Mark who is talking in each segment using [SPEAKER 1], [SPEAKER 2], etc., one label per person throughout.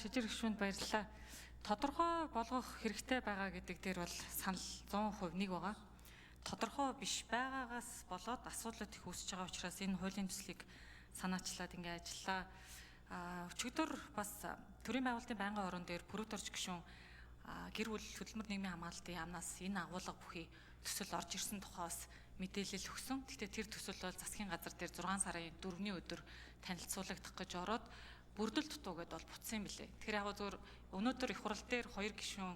[SPEAKER 1] шижир гишүүнд баярлалаа. Тодорхой болгох хэрэгтэй байгаа гэдэг дээр бол санал 100% нэг байгаа. Тодорхой биш байгаагаас болоод асуудлууд их үүсэж байгаа учраас энэ хуулийн төслийг санаачлаад ингээ ажиллаа. Өчигдөр бас төрийн байгуулалтын байнгын орон дээр бүрүүд орж гишүүн гэр бүл хөдөлмөр нийгмийн хамгаалалтын яамнаас энэ агуулга бүхий төсөл орж ирсэн тухайс мэдээлэл өгсөн. Гэхдээ тэр төсөл бол засгийн газар дээр 6 сарын 4-ний өдөр танилцуулагдах гэж ороод бүрдэл дутуу гэдээ бол бутсан юм билээ. Тэгэхээр яг зөвөр өнөөдөр их хурал дээр 2 гишүүн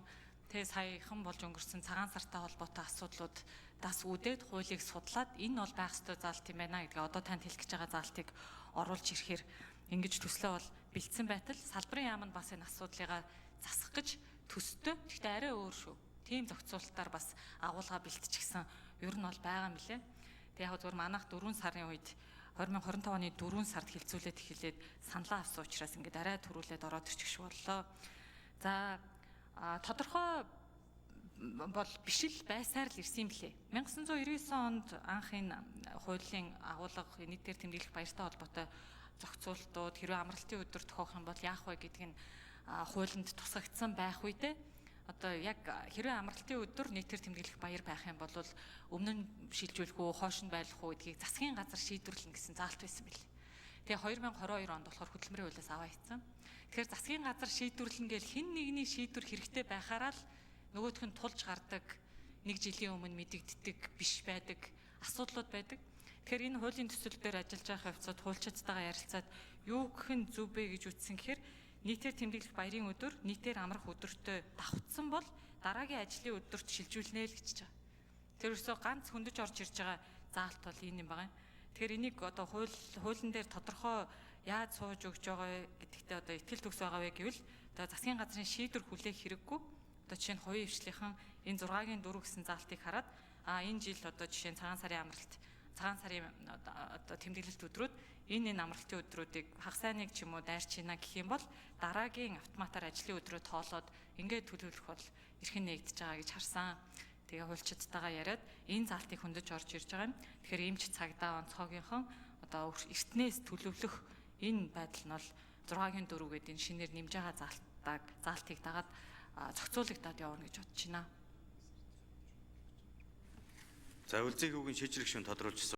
[SPEAKER 1] саяхан болж өнгөрсөн цагаан сартай холбоотой асуудлуудаас үүдээд хуулийг судлаад энэ бол байх ёстой заалт юм байна гэдгээ одоо танд хэлэх гэж байгаа заалтыг оруулж ирэхээр ингэж төслөө бол бэлдсэн байтал салбарын яам нь бас энэ асуудлыгаа засах гэж төстэй. Гэхдээ арай өөр шүү. Тийм зохицуулалтаар бас агуулга бэлтчихсэн ер нь бол байгаа юм лээ. Тэг яг зөвөр манайх 4 сарын үед 2025 оны 4 сард хилцүүлээд эхлээд саналаа авсан учраас ингээд арай төрүүлээд ороод ирчих шиг боллоо. За тодорхой бол биш л байсаар л ирсэн юм лээ. 1999 онд анх энэ хуулийн агуулга нийт дээр тэмдэглэх баяртай холбоотой зохицуултууд хэрвээ амралтын өдөр тохиох юм бол яах вэ гэдг нь хуулинд тусгагдсан байх үедээ одоо яг хэрвээ амралтын өдөр нийтээр тэмдэглэх баяр байх юм бол өмнө нь шилжүүлэх үү, хойш нь байлгах уу гэдгийг засгийн газар шийдвэрлэнэ гэсэн заалт байсан бэл. Тэгээ 2022 онд болохоор хөтөлмөрийн хуулиас аваа хийсэн. Тэгэхээр засгийн газар шийдвэрлэн гээл хэн нэгний шийдвэр хэрэгтэй байхаараа л нөгөөх нь тулж гардаг, нэг жилийн өмнө мэдэгддэг, биш байдаг асуудлууд байдаг. Тэгэхээр энэ хуулийн төсөл дээр ажиллаж байгаа хавцад хуульчдтайгаа ярилцаад юу гэх нь зөв бэ гэж үтсэн гэхээр нийтээр тэмдэглэх баярын өдөр нийтээр амрах өдөртөө давхцсан бол дараагийн ажлын өдөрт шилжүүлнэ л гэж байгаа. Тэр өсөө ганц хөндөж орж ирж байгаа заалт бол энэ юм байна. Тэгэхээр энийг одоо хуулийн дээр тодорхой яаж сууж өгч байгаа гэдэгтээ одоо итгэл төгс байгаа вэ гэвэл одоо засгийн газрын шийдвэр хүлээх хэрэггүй. Одоо жишээ нь хувийн хвшлийнхэн энэ 6-гийн 4 гэсэн заалтыг хараад энэ жил одоо жишээ нь цагаан сарын одоо тэмдэглэлт өдрүүд энэ амралтын өдрүүдийг хагас сайныг ч юм уу дайрчина гэх юм бол дараагийн автоматар ажлын өдрөө тоолоод ингээд төлөвлөх бол эрхэн нэгдэж байгаа гэж харсан. Тэгээ хуульчдтайгаа яриад энэ заалтыг хөндөж орж ирж байгаа юм. Тэгэхээр эмч цагдаа онцгойгийнхон одоо эртнээс төлөвлөх энэ байдал нь бол 6-гийн 4 гэдэг энэ шинээр нэмж байгаа заалтыг дагаад зохицуулагдаад явна гэж бодож байна.
[SPEAKER 2] За үлзий хүүгийн шийдвэр гишүүн тодруулж